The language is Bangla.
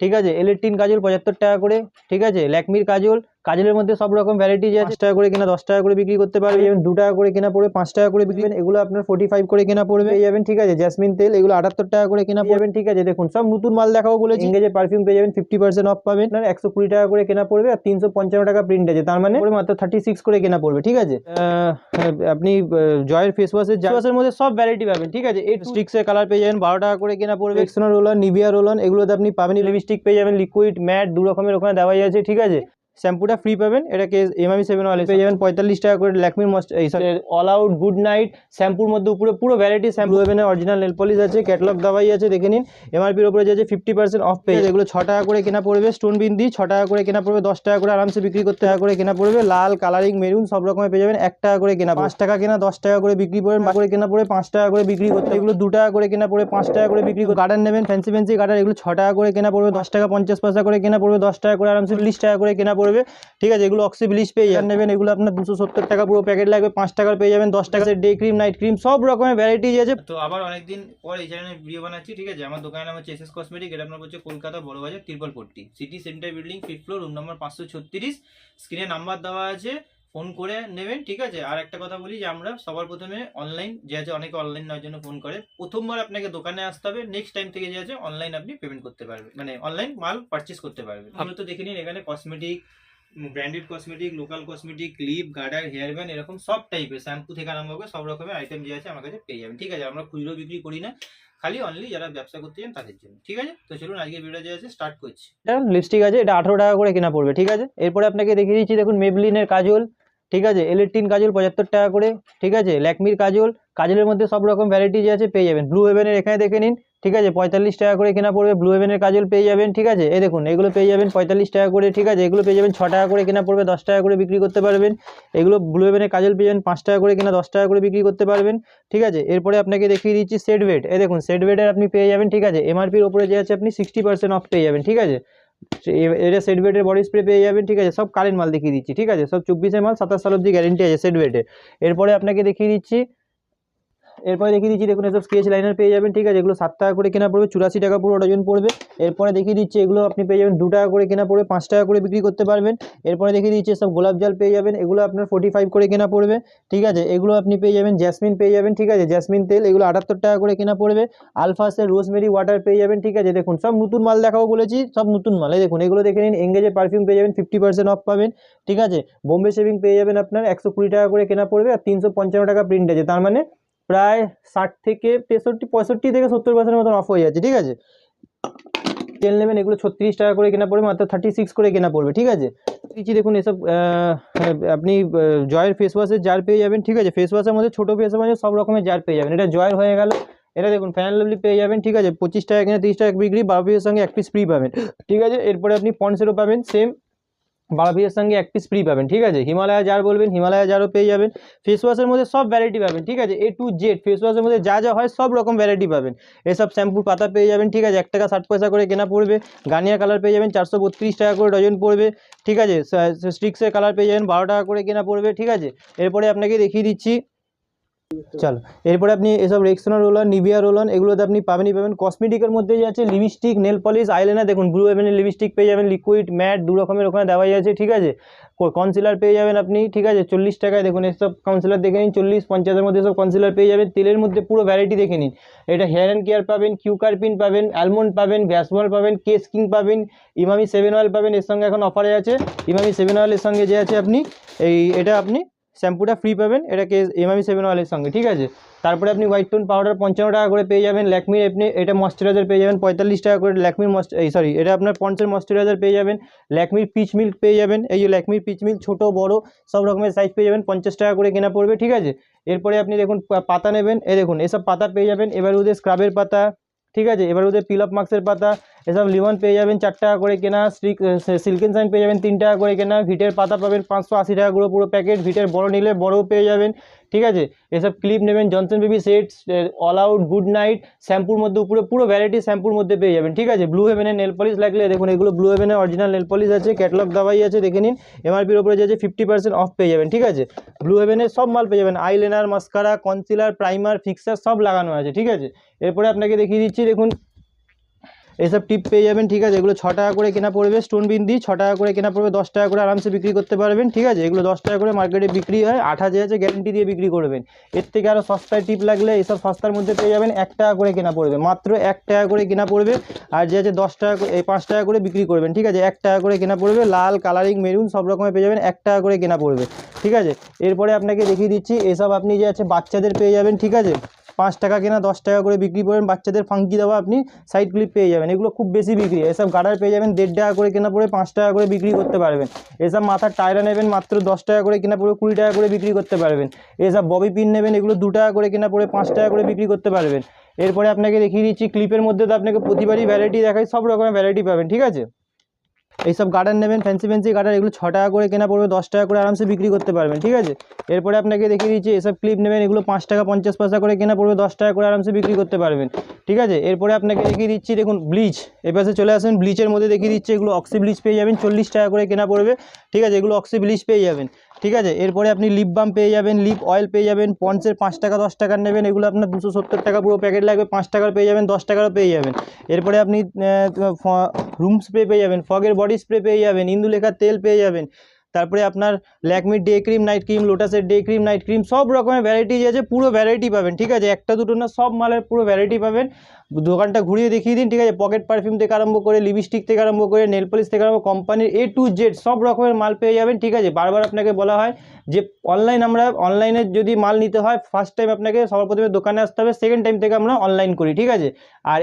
ঠিক আছে। L18 কাজল 75 টাকা করে, ঠিক আছে। ল্যাকমির কাজল, কাজলের মধ্যে সব রকম ভ্যারাইটি আছে। 5 টাকা করে কিনা 10 টাকা করে বিক্রি করতে পারবে, যেমন 2 টাকা করে কেনা পড়বে, 5 টাকা করে বিক্রি, এগুলো আপনার 45 করে কেনা পড়বে, পেয়ে যাবেন, ঠিক আছে। জেসমিন তেল এগুলো 78 টাকা করে কেনা পড়বেন, ঠিক আছে। দেখুন সব নতুন মাল দেখাবো বলেছি। এঙ্গেজের পারফিউম পেয়ে যাবেন 50% অফ পাবেন, 120 টাকা করে কেনা পড়বে আর 355 টাকা প্রিন্ট আছে, তার মানে মাত্র 36 করে কেনা পড়বে, ঠিক আছে। আপনি জয়ের ফেস ওয়াশের মধ্যে সব ভ্যারাইটি পাবেন, ঠিক আছে। এই স্টিক্সের কালার পেয়ে যাবেন 12 টাকা করে কেনা পড়বে। এক্সোনা রোলার, নিভিয়া রোলার এগুলোতে আপনি পাবেন। লিপস্টিক পেয়ে যাবেন, লিকুইড ম্যাট দু রকমের ওখানে দেওয়াই আছে, ঠিক আছে। শ্যাম্পুটা ফ্রি পাবেন, এটাকে এমআমি 7 ওয়ালে পেয়ে যাবেন 45 টাকা করে। ল্যাকমির অল আউট গুড নাইট শ্যাম্পুর মধ্যে উপরে পুরো ভ্যারাইটি শ্যাম্পু পাবেন। অরিজিনাল নেল পলিশ আছে, ক্যাটালগ দেওয়াই আছে, দেখে নিন। এমআরপির উপরে যে 50% অফ পেয়ে যাবে। এগুলো 6 টাকা করে কেনা পড়বে। স্টোন বিন্দি 6 টাকা করে কেনা পড়বে, 10 টাকা করে আরামসে বিক্রি করতে টাকা করে কেনা পড়বে। লাল, কালারিং, মেরুন সব রকমের পেয়ে যাবেন 1 টাকা করে কেনা, 5 টাকা কেনা 10 টাকা করে বিক্রি করবেন, করে কেনা পড়বে 5 টাকা করে বিক্রি করতে। এগুলো 2 টাকা করে কেনা পড়বে, 5 টাকা করে বিক্রি করতে। গার্ডার নেবেন, ফ্যান্সি গার্ডার, এগুলো 6 টাকা করে কেনা পড়বে, 10 টাকা 50 পয়সা করে কেনা পড়বে, 10 টাকা করে আরামসে 40 টাকা করে কেনা পড়বে, ঠিক আছে। এগুলো অক্সি ব্লিচ পেয়ে যাবেন, নেবেন এগুলো আপনার 270 টাকা পুরো প্যাকেট লাগবে, 5 টাকার পেয়ে যাবেন। 10 টাকা ডে ক্রিম, নাইট ক্রিম সব রকমের ভ্যারাইটি আছে। তো আবার অনেকদিন পর এই চ্যানেলে ভিডিও বানাচ্ছি, ঠিক আছে। আমার দোকানের নাম হচ্ছে এসএস কসমেটিক, এটা আপনার হচ্ছে Kolkata Burrabazar 340 city centre building 5th floor, room number 536। স্ক্রিনে নাম্বার দেওয়া আছে, ফোন করে নেবেন, ঠিক আছে। আর একটা কথা বলি যে আমরা সবার প্রথমে অনলাইন যে আছে, অনেকে অনলাইন নেওয়ার জন্য ফোন করে, প্রথমবার আপনাকে দোকানে আসতে হবে, নেক্সট টাইম থেকে যে আছে অনলাইন আপনি পেমেন্ট করতে পারবেন, মানে অনলাইন মাল পারচেস করতে পারবেন। আমরা তো দেখে নিন এখানে cosmetic, branded cosmetic, local cosmetic, clip, garter, hair band এরকম সব টাইপের শ্যাম্পু থেকে আরম্ভ করে সব রকমের আইটেম যে আছে আমার কাছে পেয়ে যাবেন, ঠিক আছে। আমরা খুচরো বিক্রি করি না, খালি অনলি যারা ব্যবসা করতে চান তাদের জন্য, ঠিক আছে। তো চলুন আজকে ভিডিও যে আছে স্টার্ট করছি। এটা লিপস্টিক আছে, এটা 18 টাকা করে কেনা পড়বে, ঠিক আছে। এরপরে আপনাকে দেখিয়ে দিচ্ছি, দেখুন মেবলিনের কাজল, ঠিক আছে। L18 কাজল 75 টাকা করে, ঠিক আছে। ল্যাকমির কাজল, কাজলের মধ্যে সব রকম ভ্যারাইটি যে আছে পেয়ে যাবেন। ব্লু হেভেনের এখানে দেখে নিন, ঠিক আছে, 45 টাকা করে কেনা পড়বে। ব্লু হেভেনের কাজল পেয়ে যাবেন, ঠিক আছে। এই দেখুন এগুলো পেয়ে যাবেন 45 টাকা করে, ঠিক আছে। এগুলো পেয়ে যাবেন 6 টাকা করে কেনা পড়বে, 10 টাকা করে বিক্রি করতে পারবেন। এগুলো ব্লু হেভেনের কাজল পেয়ে যাবেন 5 টাকা করে কেনা, 10 টাকা করে বিক্রি করতে পারবেন, ঠিক আছে। এরপরে আপনাকে দেখিয়ে দিচ্ছি সেট ওয়েট, এই দেখুন সেট ওয়েটের আপনি পেয়ে যাবেন, ঠিক আছে। এমআরপির উপরে যে আছে আপনি 60% অফ পেয়ে যাবেন, ঠিক আছে। এটা সেট ওয়েটের বডি স্প্রে পেয়ে যাবেন, ঠিক আছে। সব কারেন্ট মাল দেখিয়ে দিচ্ছি, ঠিক আছে। সব 24 মাল, 27 সাল অব্দি গ্যারেন্টি আছে সেট ওয়েটের। এরপরে আপনাকে দেখিয়ে দিচ্ছি, দেখুন এসব স্কেচ লাইনার পেয়ে যাবেন, ঠিক আছে। এগুলো 7 টাকা করে কেনা পড়বে, 84 টাকা পুরো ডজন পড়বে। এরপরে দেখিয়ে দিচ্ছি এগুলো আপনি পেয়ে যাবেন 2 টাকা করে কেনা পড়বে, 5 টাকা করে বিক্রি করতে পারবেন। এরপরে দেখিয়ে দিচ্ছি সব গোলাপ জল পেয়ে যাবেন, এগুলো আপনার 45 করে কেনা পড়বে, ঠিক আছে। এগুলো আপনি পেয়ে যাবেন জেসমিন পেয়ে যাবেন, ঠিক আছে। জেসমিন তেল এগুলো 78 টাকা করে কেনা পড়বে। আলফাসের রোজমেরি ওয়াটার পেয়ে যাবেন, ঠিক আছে। দেখুন সব নতুন মাল দেখাবো বলেছি, সব নতুন মাল। এই দেখুন এগুলো দেখে নিন। এঙ্গেজের পারফিউম পেয়ে যাবেন 50% অফ পাবেন, ঠিক আছে। বোম্বে শেভিং পেয়ে যাবেন আপনার 120 টাকা করে কেনা পড়বে আর 355 টাকা প্রিন্ট আছে, তার মানে প্রায় 60 থেকে 65 থেকে 70% মতন অফ হয়ে যাচ্ছে, ঠিক আছে। তেল নেবেন, এগুলো 36 টাকা করে কেনা পড়বে, মাত্র 36 করে কেনা পড়বে, ঠিক আছে। দেখুন এসব আপনি জয়ের ফেস ওয়াশের জার পেয়ে যাবেন, ঠিক আছে। ফেস ওয়াশের মধ্যে ছোটো ফেস ওয়াশের সব রকমের জার পেয়ে যাবেন। এটা জয়ের হয়ে গেল। এটা দেখুন ফ্যান লাভলি পেয়ে যাবেন, ঠিক আছে। 25 টাকা কিনে 30 টাকা বিক্রি, 12 পিসের সঙ্গে 1 পিস ফ্রি পাবেন, ঠিক আছে। এরপরে আপনি পন্ডসেরও পাবেন সেম, 12 পিসের সঙ্গে 1 পিস ফ্রি পাবেন, ঠিক আছে। হিমালয়া জার বলবেন, হিমালয়া জারও পেয়ে যাবেন। ফেস ওয়াশের মধ্যে সব ভ্যারাইটি পাবেন, ঠিক আছে। A to Z ফেস ওয়াশের মধ্যে যা যা হয় সব রকম ভ্যারাইটি পাবেন। এসব শ্যাম্পুর পাতা পেয়ে যাবেন, ঠিক আছে। 1 টাকা 60 পয়সা করে কেনা পড়বে। গার্নিয়ার কালার পেয়ে যাবেন 432 টাকা করে ডজন পড়বে, ঠিক আছে। স্টিক্সের কালার পেয়ে যাবেন 12 টাকা করে কেনা পড়বে, ঠিক আছে। এরপরে আপনাকে দেখিয়ে দিচ্ছি, চলো। এরপরে আপনি এসব রেক্সোনা রোলার, নিভিয়া রোলার এগুলোতে আপনি পাবেনই পাবেন। কসমেটিকের মধ্যে যে আছে লিপস্টিক, নেল পলিশ, আইলাইনার, দেখুন ব্লু হেভেনের লিপস্টিক পেয়ে যাবেন, লিকুইড ম্যাট দু রকমের ওখানে দেওয়াই আছে, ঠিক আছে। কনসিলার পেয়ে যাবেন আপনি, ঠিক আছে, 40 টাকায়। দেখুন এসব কনসিলার দেখে নিন, 40-50-এর মধ্যে সব কনসিলার পেয়ে যাবেন। তেলের মধ্যে পুরো ভ্যারাইটি দেখে নিন। এটা হেয়ার অ্যান্ড কেয়ার পাবেন, কিউকারপিন পাবেন, অ্যালমন্ড পাবেন, ভ্যাসমল পাবেন, কেস কিং পাবেন, ইমামি 7 অয়েল পাবেন। এর সঙ্গে এখন অফারে আছে ইমামি 7 অয়েলের সঙ্গে যে আছে আপনি এটা আপনি শ্যাম্পুটা ফ্রি পাবেন, এটাকে ইমামি 7 অয়েলের সঙ্গে, ঠিক আছে। তারপরে আপনি হোয়াইট টোন পাউডার 55 টাকা করে পেয়ে যাবেন। ল্যাকমির আপনি এটা ময়শ্চারাইজার পেয়ে যাবেন 45 টাকা করে। ল্যাকমির এটা আপনার পন্ডসের ময়শ্চারাইজার পেয়ে যাবেন। ল্যাকমির পিচ মিল্ক পেয়ে যাবেন, এই যে ল্যাকমির পিচ মিল্ক ছোটো বড়ো সব রকমের সাইজ পেয়ে যাবেন, 50 টাকা করে কেনা পড়বে, ঠিক আছে। এরপরে আপনি দেখুন পাতা নেবেন, এই দেখুন এসব পাতা পেয়ে যাবেন। এবার ওদের স্ক্রাবের পাতা, ঠিক আছে। এবার ওদের পিল অফ মার্কসের পাতা, এসব লিমন পেয়ে যাবেন 4 টাকা করে কেনা। সিল্কেন শাইন পেয়ে যাবেন 3 টাকা করে কেনা। ভিটের পাতা পাবেন 580 টাকা করে পুরো প্যাকেট। ভিটের বড় নিলে বড়ও পেয়ে যাবেন, ঠিক আছে। এসব ক্লিপ নেবেন Johnson baby sets, all out good night শ্যাম্পুর মধ্যে উপরে পুরো ভ্যারাইটি শ্যাম্পুর মধ্যে পেয়ে যাবেন, ঠিক আছে। ব্লু হেভেনের নেল পলিশ লাগলে দেখুন এগুলো ব্লু হেভেনের অরিজিনাল নেল পলিশ আছে, ক্যাটালগ দেওয়াই আছে, দেখে নিন। এমআরপির উপরে যে আছে 50% অফ পেয়ে যাবেন, ঠিক আছে। ব্লু হেভেনের সব মাল পেয়ে যাবেন, eyeliner, mascara, concealer, primer, fixer সব লাগানো আছে, ঠিক আছে। এরপরে আপনাকে দেখিয়ে দিচ্ছি, দেখুন এইসব টিপ পেয়ে যাবেন, ঠিক আছে। এগুলো 6 টাকা করে কেনা পড়বে, স্টোন বিন্দি 6 টাকা করে কেনা পড়বে, 10 টাকা করে আরামসে বিক্রি করতে পারবেন, ঠিক আছে। এগুলো 10 টাকা করে মার্কেটে বিক্রি হয়, 8 যে আছে গ্যারেন্টি দিয়ে বিক্রি করবেন। এর থেকে আরও সস্তায় টিপ লাগলে এইসব সস্তার মধ্যে পেয়ে যাবেন, 1 টাকা করে কেনা পড়বে, মাত্র 1 টাকা করে কেনা পড়বে। আর যে আছে 10 টাকা এই 5 টাকা করে বিক্রি করবেন, ঠিক আছে। 1 টাকা করে কেনা পড়বে, লাল কালারিং মেরুন সব রকমের পেয়ে যাবেন, 1 টাকা করে কেনা পড়বে, ঠিক আছে। এরপরে আপনাকে দেখিয়ে দিচ্ছি এসব আপনি যে আছে বাচ্চাদের পেয়ে যাবেন, ঠিক আছে। 5 টাকা কেনা 10 টাকা করে বিক্রি করবেন, বাচ্চাদের ফাঙ্কি দেওয়া আপনি সাইড ক্লিপ পেয়ে যাবেন, এগুলো খুব বেশি বিক্রি। এসব গার্ডার পেয়ে যাবেন 1.5 টাকা করে কেনা পড়ে, 5 টাকা করে বিক্রি করতে পারবেন। এসব মাথার টায়রা নেবেন মাত্র 10 টাকা করে কেনা পড়ে, 20 টাকা করে বিক্রি করতে পারবেন। এসব ববি পিন নেবেন, এগুলো 2 টাকা করে কেনা পড়ে, 5 টাকা করে বিক্রি করতে পারবেন। এরপরে আপনাকে দেখিয়ে দিচ্ছি ক্লিপের মধ্যে তো আপনাকে প্রতিবারই ভ্যারাইটি দেখাই, সব রকমের ভ্যারাইটি পাবেন, ঠিক আছে। এইসব গার্ডার নেবেন, ফ্যান্সি গার্ডার, এগুলো 6 টাকা করে কেনা পড়বে, 10 টাকা করে আরামসে বিক্রি করতে পারবেন, ঠিক আছে। এরপরে আপনাকে দেখিয়ে দিচ্ছি এসব ক্লিপ নেবেন, এগুলো 5 টাকা 50 পয়সা করে কেনা পড়বে, 10 টাকা করে আরামসে বিক্রি করতে পারবেন, ঠিক আছে। এরপরে আপনাকে দেখিয়ে দিচ্ছি দেখুন ব্লিচ, এপাশে চলে আসেন, ব্লিচের মধ্যে দেখিয়ে দিচ্ছি এগুলো অক্সি ব্লিচ পেয়ে যাবেন, 40 টাকা করে কেনা পড়বে, ঠিক আছে। এগুলো অক্সি ব্লিচ পেয়ে যাবেন, ঠিক আছে। এরপরে আপনি লিপ বাম পেয়ে যাবেন, লিপ অয়েল পেয়ে যাবেন, পন্সের 5 টাকা 10 টাকার নেবেন, এগুলো আপনার 270 টাকা পুরো প্যাকেট লাগবে, 5 টাকার পেয়ে যাবেন, 10 টাকারও পেয়ে যাবেন। এরপরে আপনি রুম স্প্রে পেয়ে যাবেন, ফগের বডি স্প্রে পেয়ে যাবেন, ইন্দুলেখার তেল পেয়ে যাবেন। তারপরে আপনার ল্যাকমির ডে ক্রিম নাইট ক্রিম, লোটাসের ডে ক্রিম নাইট ক্রিম, সব রকমের ভ্যারাইটি আছে, পুরো ভ্যারাইটি পাবেন, ঠিক আছে। একটা দুটো না, সব মালের পুরো ভ্যারাইটি পাবেন। দোকানটা ঘুরিয়ে দেখিয়ে দিন, ঠিক আছে। পকেট পারফিউম থেকে আরম্ভ করে লিপস্টিক থেকে আরম্ভ করে নেল পলিশ থেকে আরম্ভ কোম্পানির A to Z সব রকমের মাল পেয়ে যাবেন, ঠিক আছে। বারবার আপনাকে বলা হয় যে আমরা অনলাইনে যদি মাল নিতে হয়, ফার্স্ট টাইম আপনাকে সবার প্রথমে দোকানে আসতে হবে, সেকেন্ড টাইম থেকে আমরা অনলাইন করি, ঠিক আছে। আর